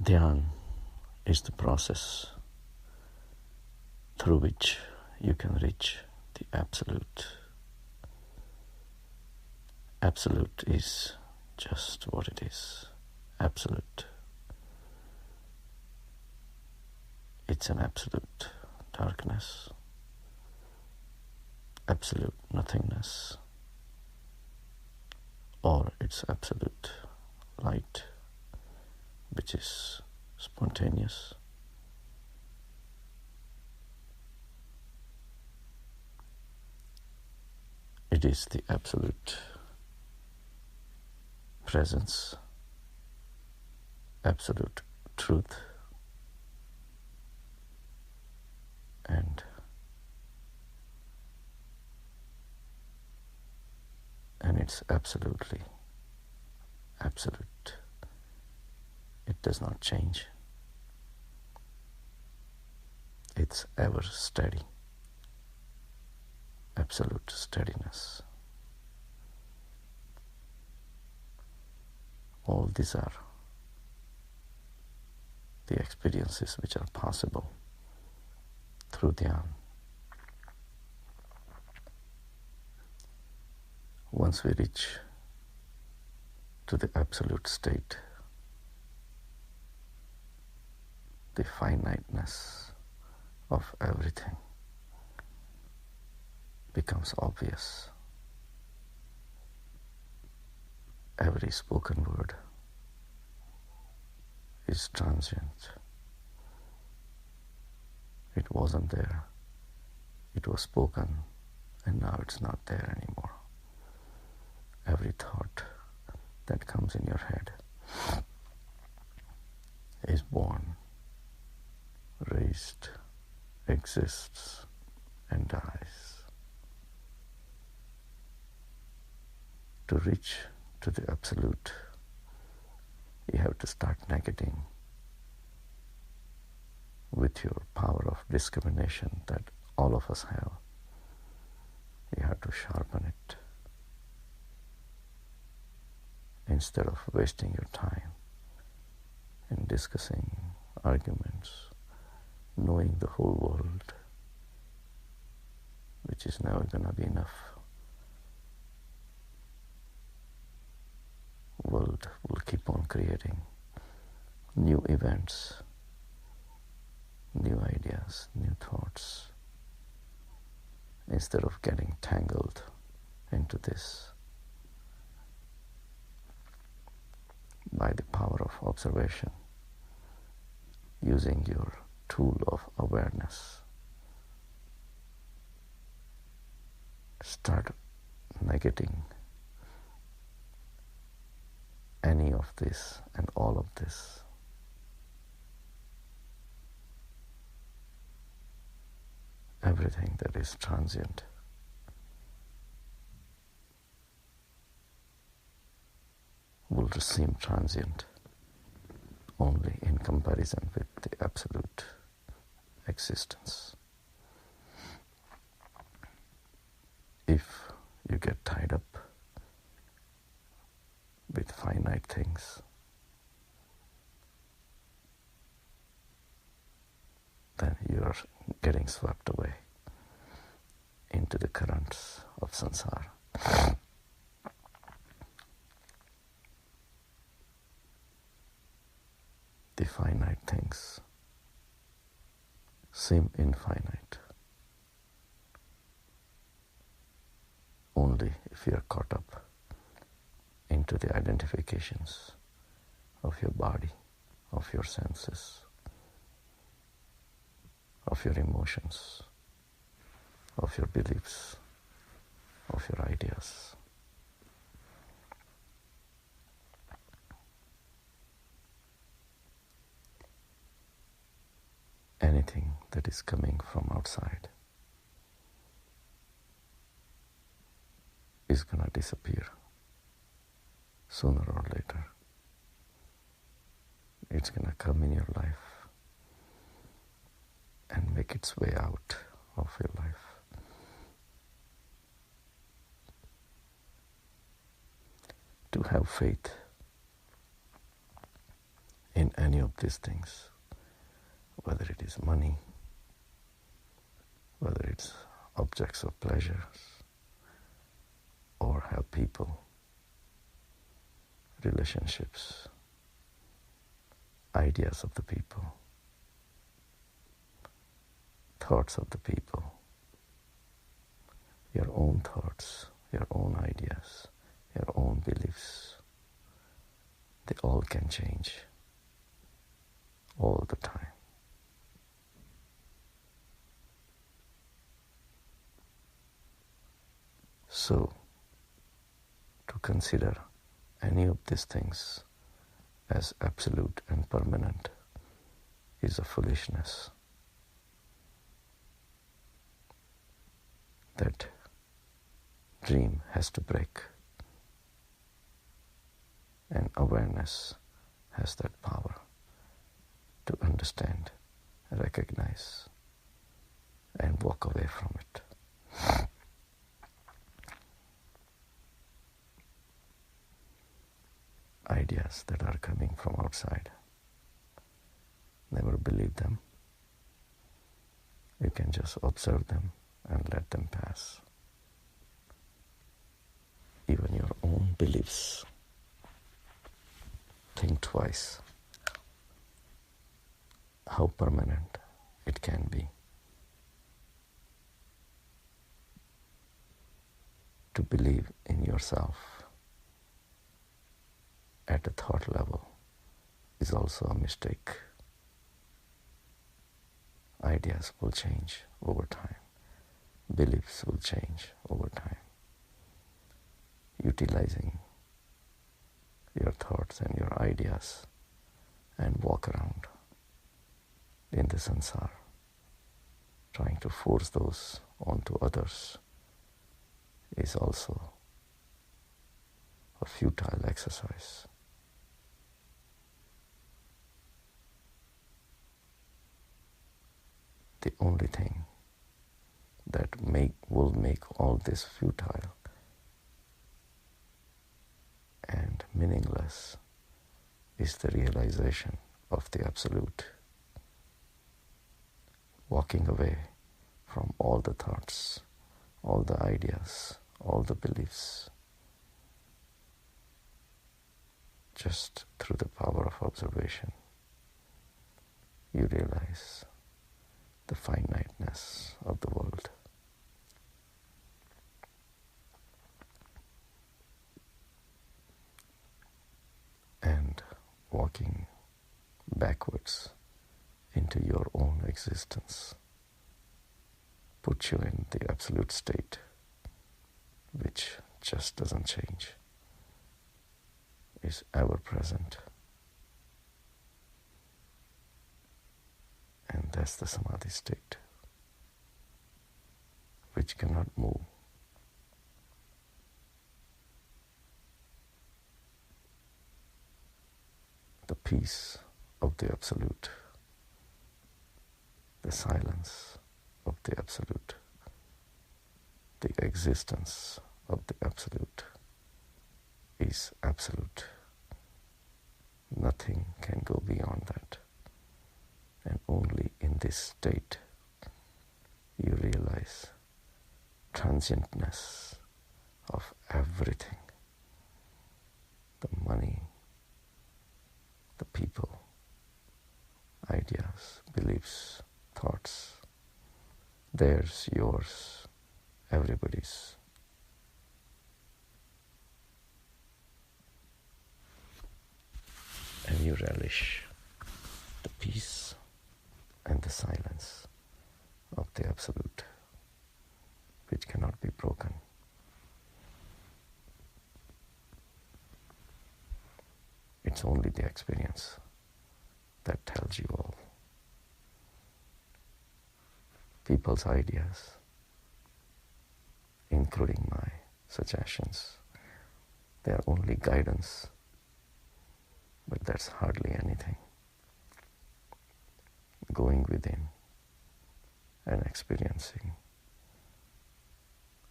Dhyan is the process through which you can reach the Absolute. Absolute is just what it is. Absolute. It's an absolute darkness, absolute nothingness, or it's absolute light, which is spontaneous. It is the absolute presence, absolute truth, and it's absolutely absolute. It does not change. It's ever steady, absolute steadiness. All these are the experiences which are possible through Dhyan. Once we reach to the absolute state, the finiteness of everything becomes obvious. Every spoken word is transient. It wasn't there. It was spoken, and now it's not there anymore. Every thought that comes in your head is born, raised, exists, and dies. To reach to the Absolute, you have to start negating with your power of discrimination that all of us have. You have to sharpen it. Instead of wasting your time in discussing arguments, knowing the whole world, which is never going to be enough. World will keep on creating new events, new ideas, new thoughts. Instead of getting tangled into this, by the power of observation, using your tool of awareness, start negating any of this and all of this. Everything that is transient will seem transient only in comparison with the absolute existence. If you get tied up with finite things, then you are getting swept away into the currents of samsara. The finite things seem infinite only if you are caught up into the identifications of your body, of your senses, of your emotions, of your beliefs, of your ideas. Anything that is coming from outside is going to disappear sooner or later. It's going to come in your life and make its way out of your life. To have faith in any of these things, whether it is money, whether it's objects of pleasures, or have people, relationships, ideas of the people, thoughts of the people, your own thoughts, your own ideas, your own beliefs, they all can change all the time. So, to consider any of these things as absolute and permanent is a foolishness. That dream has to break, and awareness has that power to understand, recognize, and walk away from it. Ideas that are coming from outside, never believe them. You can just observe them and let them pass. Even your own beliefs, think twice how permanent it can be. To believe in yourself at a thought level is also a mistake. Ideas will change over time. Beliefs will change over time. Utilizing your thoughts and your ideas and walk around in the sansar, trying to force those onto others is also a futile exercise. The only thing that will make all this futile and meaningless is the realization of the Absolute. Walking away from all the thoughts, all the ideas, all the beliefs, just through the power of observation, you realize the finiteness of the world. And walking backwards into your own existence puts you in the absolute state, which just doesn't change, is ever present. And that's the samadhi state, which cannot move. The peace of the Absolute, the silence of the Absolute, the existence of the Absolute is absolute. Nothing can go beyond that. And only in this state you realize transientness of everything. The money, the people, ideas, beliefs, thoughts, theirs, yours, everybody's. And you relish the peace and the silence of the Absolute, which cannot be broken. It's only the experience that tells you all. People's ideas, including my suggestions, they are only guidance, but that's hardly anything. Going within and experiencing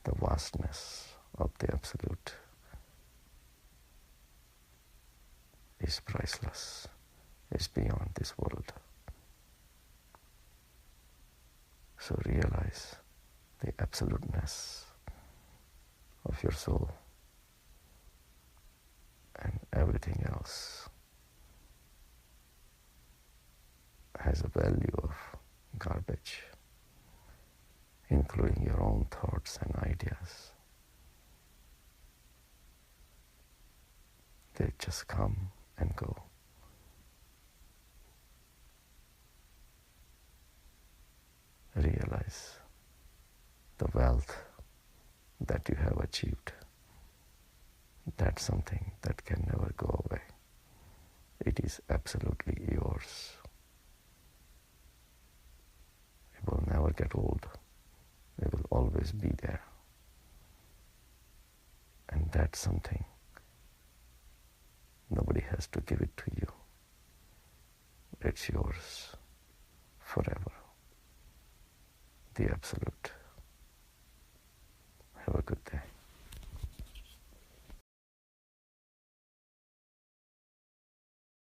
the vastness of the Absolute is priceless. is beyond this world. So realize the absoluteness of your soul, and everything else has a value of garbage, including your own thoughts and ideas. They just come and go. Realize the wealth that you have achieved. That's something that can never go away. It is absolutely yours. It will never get old. It will always be there. And that's something nobody has to give it to you. It's yours forever. The absolute.